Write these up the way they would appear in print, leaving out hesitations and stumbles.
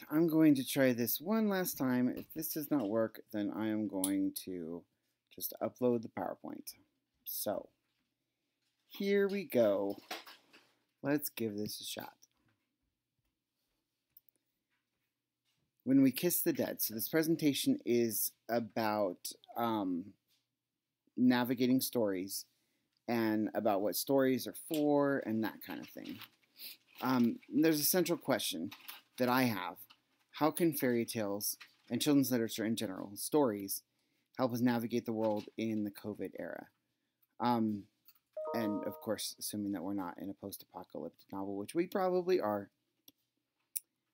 I'm going to try this one last time. If this does not work, then I am going to just upload the PowerPoint. So, here we go. Let's give this a shot. When We Kiss the Dead. So this presentation is about navigating stories and about what stories are for and that kind of thing. There's a central question that I have. How can fairy tales and children's literature in general, stories, help us navigate the world in the COVID era? And of course, assuming that we're not in a post-apocalyptic novel, which we probably are.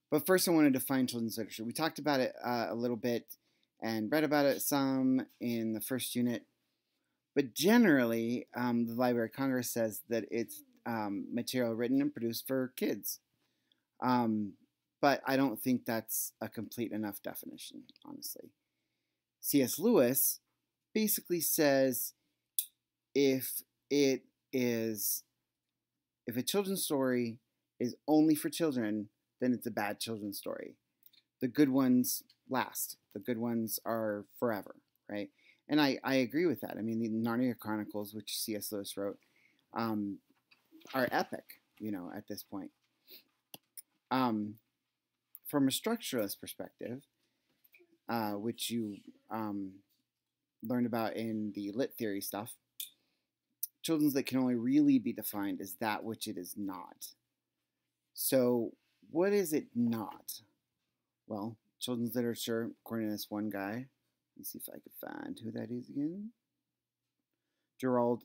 But first, I want to define children's literature. We talked about it a little bit and read about it some in the first unit. But generally, the Library of Congress says that it's material written and produced for kids. But I don't think that's a complete enough definition, honestly. C.S. Lewis basically says if a children's story is only for children, then it's a bad children's story. The good ones last. The good ones are forever, right? And I agree with that. I mean, the Narnia Chronicles, which C.S. Lewis wrote, are epic, at this point. From a structuralist perspective, which you learned about in the lit theory stuff, children's lit can only really be defined as that which it is not. So, what is it not? Well, children's literature, according to this one guy, let me see if I can find who that is again. Gerald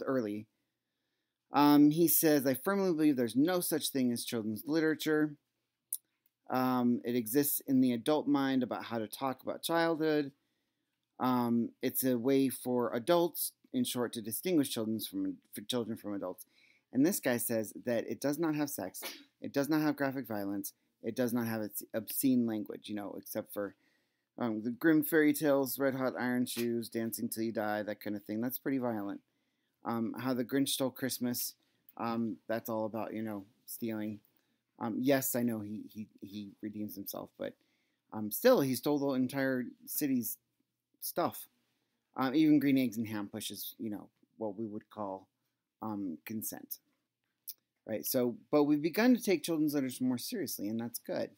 Early. He says, I firmly believe there's no such thing as children's literature. It exists in the adult mind about how to talk about childhood. It's a way for adults, in short, to distinguish children from adults. And this guy says that it does not have sex, it does not have graphic violence, it does not have obscene language, except for the Grimm fairy tales, Red Hot Iron Shoes, Dancing Till You Die, that kind of thing. That's pretty violent. How the Grinch Stole Christmas, that's all about, stealing. Yes, I know he redeems himself, but still, he stole the entire city's stuff. Even Green Eggs and Ham pushes, what we would call consent. Right? So, but we've begun to take children's literature more seriously, and that's good.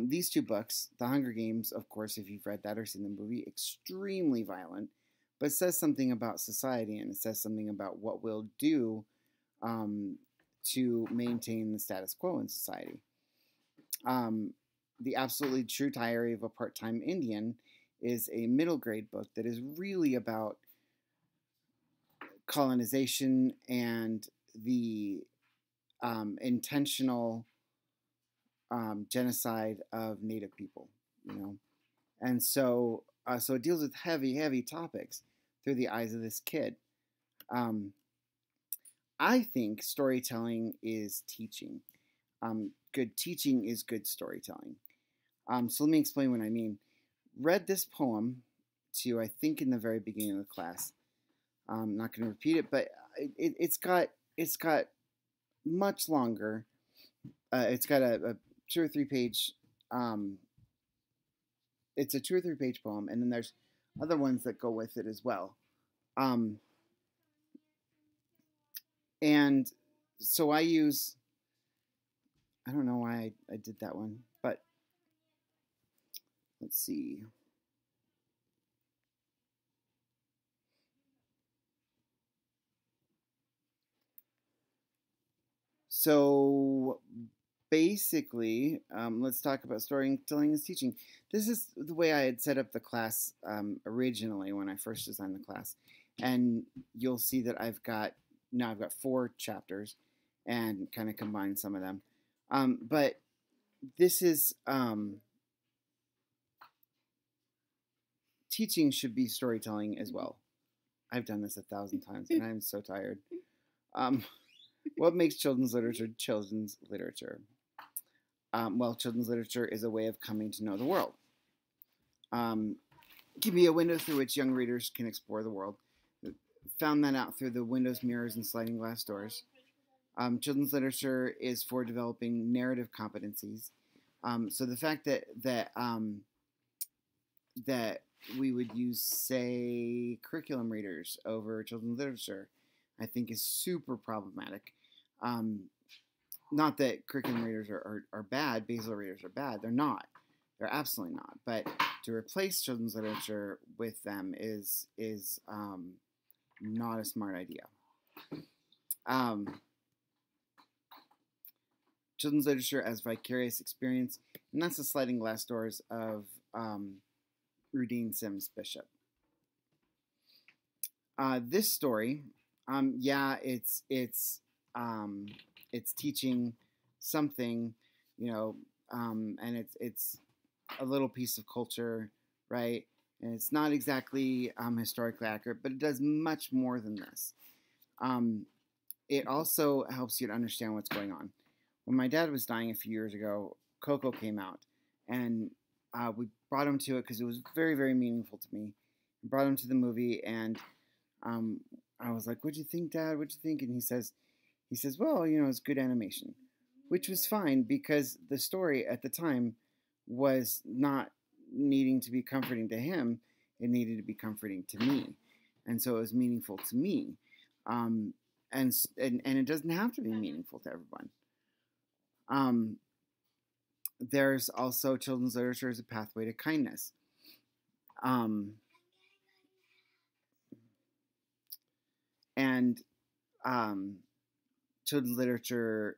These two books, The Hunger Games, of course, if you've read that or seen the movie, extremely violent, but says something about society, and it says something about what we'll do to maintain the status quo in society. The Absolutely True Diary of a Part-Time Indian is a middle grade book that is really about colonization and the intentional genocide of Native people, and so it deals with heavy topics through the eyes of this kid. I think storytelling is teaching. Good teaching is good storytelling. So let me explain what I mean. Read this poem to you, I think, in the very beginning of the class. I'm not going to repeat it, but it's got much longer. It's got a 2 or 3 page. It's a 2 or 3 page poem, and then there's other ones that go with it as well. And so I don't know why I did that one, but let's see. So basically, let's talk about storytelling as teaching. This is the way I had set up the class originally when I first designed the class. And you'll see that I've got 4 chapters and kind of combined some of them. But this is, teaching should be storytelling as well. I've done this 1,000 times and I'm so tired. What makes children's literature children's literature? Well, children's literature is a way of coming to know the world. Give me a window through which young readers can explore the world. Found that out through the windows, mirrors, and sliding glass doors. Children's literature is for developing narrative competencies. So the fact that we would use, say, curriculum readers over children's literature, I think is super problematic. Not that curriculum readers are bad, basal readers are bad. They're not. They're absolutely not. But to replace children's literature with them is not a smart idea. Children's literature as vicarious experience, and that's the sliding glass doors of Rudine Sims Bishop. This story, it's teaching something, and it's a little piece of culture, right? And it's not exactly historically accurate, but it does much more than this. It also helps you to understand what's going on. When my dad was dying a few years ago, Coco came out, and we brought him to it because it was very, very meaningful to me. I brought him to the movie, and I was like, "What'd you think, Dad? What'd you think?" And he says, "Well, it's good animation," which was fine because the story at the time was not needing to be comforting to him; it needed to be comforting to me, and so it was meaningful to me. And it doesn't have to be meaningful to everyone. There's also children's literature as a pathway to kindness. Children's literature,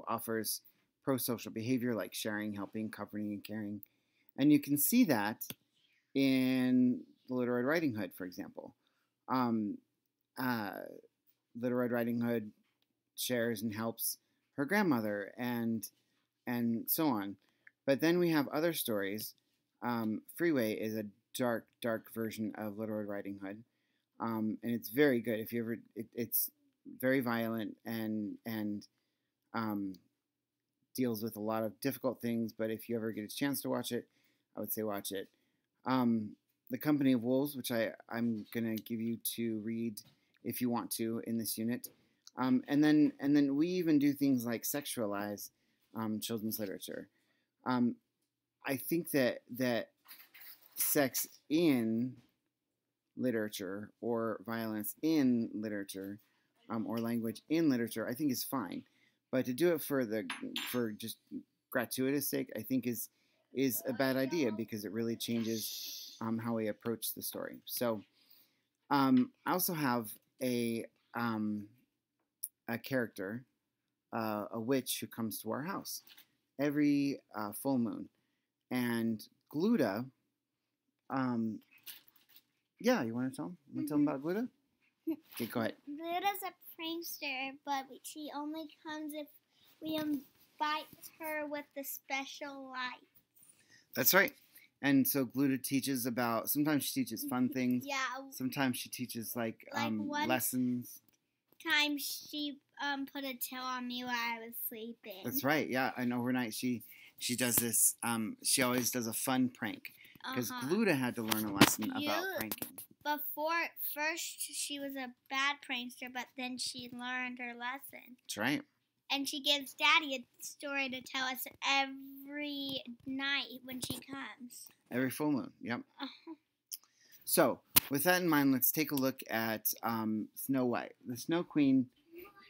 offers pro-social behavior like sharing, helping, comforting, and caring. And you can see that in Little Red Riding Hood, for example. Little Red Riding Hood shares and helps her grandmother and so on. But then we have other stories. Freeway is a dark, dark version of Little Red Riding Hood. And it's very good. If you ever, it's very violent and deals with a lot of difficult things. But if you ever get a chance to watch it, I would say watch it. The Company of Wolves, which I'm gonna give you to read if you want to in this unit. And then we even do things like sexualize children's literature. I think that sex in literature or violence in literature or language in literature, I think is fine. But to do it for just gratuitous sake, I think is a bad idea because it really changes how we approach the story. So I also have a character, a witch who comes to our house every full moon. And Gluda, you want to tell him? Want to tell him about Gluda? Okay, go ahead. Gluda's a prankster, but she only comes if we invite her with the special lights. That's right. And so Gluda teaches about, sometimes she teaches fun things. Yeah. Sometimes she teaches like lessons. Time she put a tail on me while I was sleeping. That's right. Yeah, and overnight she does this. She always does a fun prank because Gluda had to learn a lesson about pranking. First she was a bad prankster, but then she learned her lesson. That's right. And she gives Daddy a story to tell us every night when she comes. Every full moon. Yep. So, with that in mind, let's take a look at Snow White. The Snow Queen,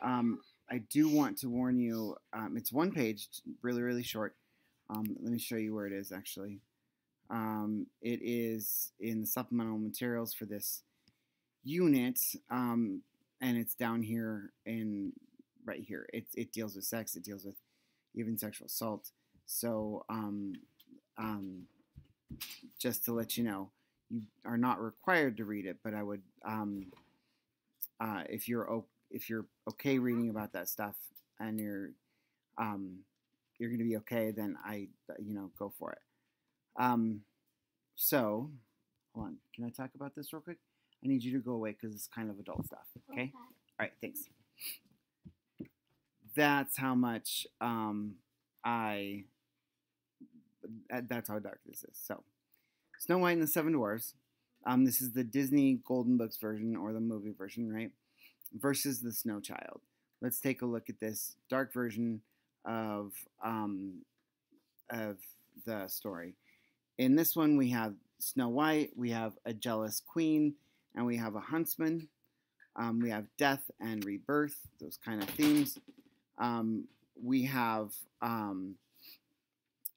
I do want to warn you, it's one page, really, really short. Let me show you where it is, actually. It is in the supplemental materials for this unit, and it's down here right here. It deals with sex. It deals with even sexual assault. So, just to let you know, you are not required to read it, but I would, if you're okay reading about that stuff and you're going to be okay, then go for it. So, hold on. Can I talk about this real quick? I need you to go away because it's kind of adult stuff. Okay? All right. Thanks. That's how much that's how dark this is. So, Snow White and the Seven Dwarfs. This is the Disney Golden Books version, or the movie version, right? Versus the Snow Child. Let's take a look at this dark version of of the story. In this one, we have Snow White, we have a jealous queen, and we have a huntsman. We have death and rebirth, those kind of themes. We have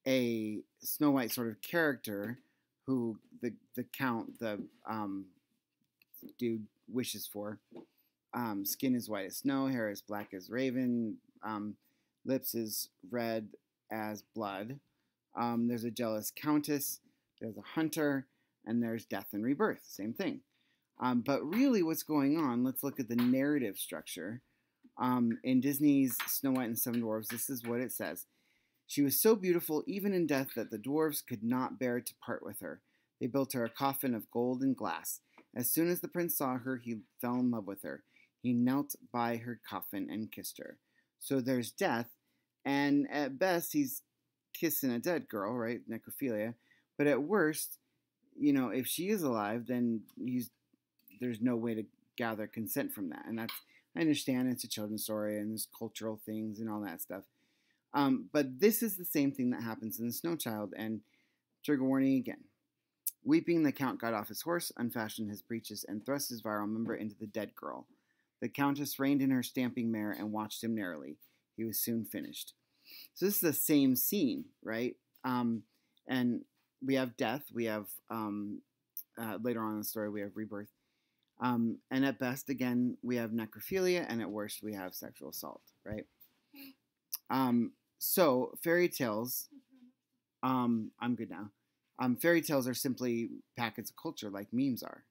a Snow White sort of character who the count, the dude, wishes for. Skin is white as snow, hair is black as raven, lips is red as blood. There's a jealous countess, there's a hunter, and there's death and rebirth, same thing. But really what's going on, let's look at the narrative structure. In Disney's Snow White and the Seven Dwarfs, this is what it says. She was so beautiful even in death that the dwarves could not bear to part with her. They built her a coffin of gold and glass. As soon as the prince saw her, he fell in love with her. He knelt by her coffin and kissed her. So there's death, and at best he's kissing a dead girl, right? Necrophilia. But at worst, you know, if she is alive, then there's no way to gather consent from that. And I understand it's a children's story and there's cultural things and all that stuff. But this is the same thing that happens in The Snow Child, and trigger warning again. Weeping, the count got off his horse, unfastened his breeches, and thrust his virile member into the dead girl. The countess reined in her stamping mare and watched him narrowly. He was soon finished. So this is the same scene, right? And we have death. We have, later on in the story, we have rebirth. And at best, again, we have necrophilia, and at worst, we have sexual assault, right? So fairy tales, I'm good now. Fairy tales are simply packets of culture like memes are.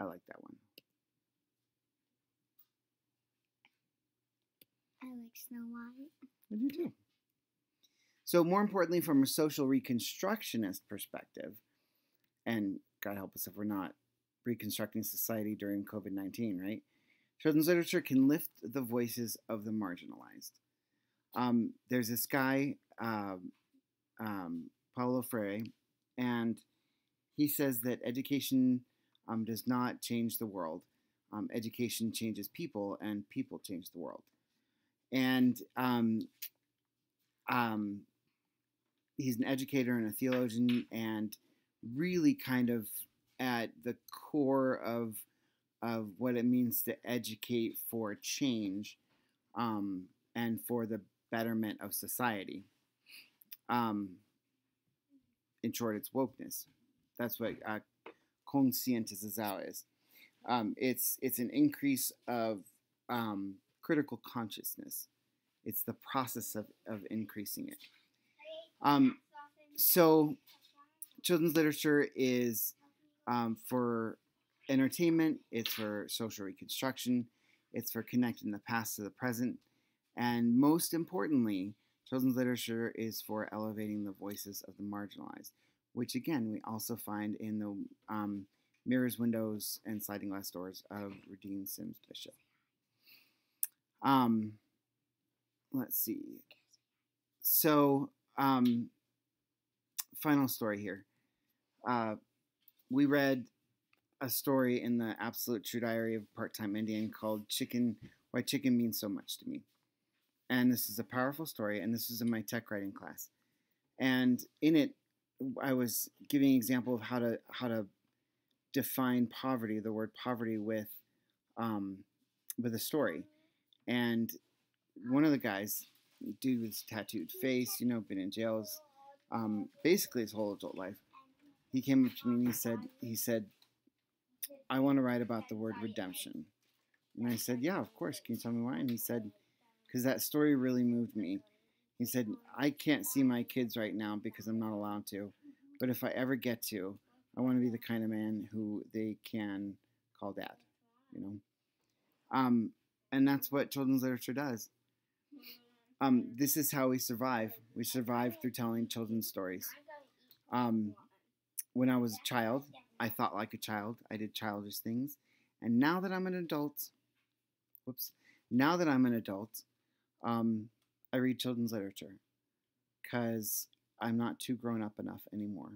I like that one. I like Snow White. I do too. So more importantly, from a social reconstructionist perspective, and God help us if we're not reconstructing society during COVID-19, right? Children's literature can lift the voices of the marginalized. There's this guy, Paulo Freire, and he says that education does not change the world. Education changes people, and people change the world. And he's an educator and a theologian, and really kind of at the core of what it means to educate for change and for the betterment of society. In short, it's wokeness. That's what conscientização is. It's an increase of critical consciousness. It's the process of increasing it. So children's literature is for entertainment, it's for social reconstruction, it's for connecting the past to the present, and most importantly, children's literature is for elevating the voices of the marginalized, which again we also find in the mirrors, windows, and sliding glass doors of Rudine Sims Bishop. Let's see. So, final story here. We read a story in the Absolute True Diary of a Part-Time Indian called Why Chicken Means So Much to Me. And this is a powerful story, and this was in my tech writing class. And in it, I was giving an example of how to define poverty, the word poverty, with a story. And one of the guys, dude with tattooed face, been in jails, basically his whole adult life, he came up to me and he said, I want to write about the word redemption. And I said, yeah, of course. Can you tell me why? And he said, because that story really moved me. He said, I can't see my kids right now because I'm not allowed to. But if I ever get to, I want to be the kind of man who they can call dad, And that's what children's literature does. This is how we survive. We survive through telling children's stories. When I was a child, I thought like a child. I did childish things. And now that I'm an adult, I read children's literature because I'm not too grown up enough anymore.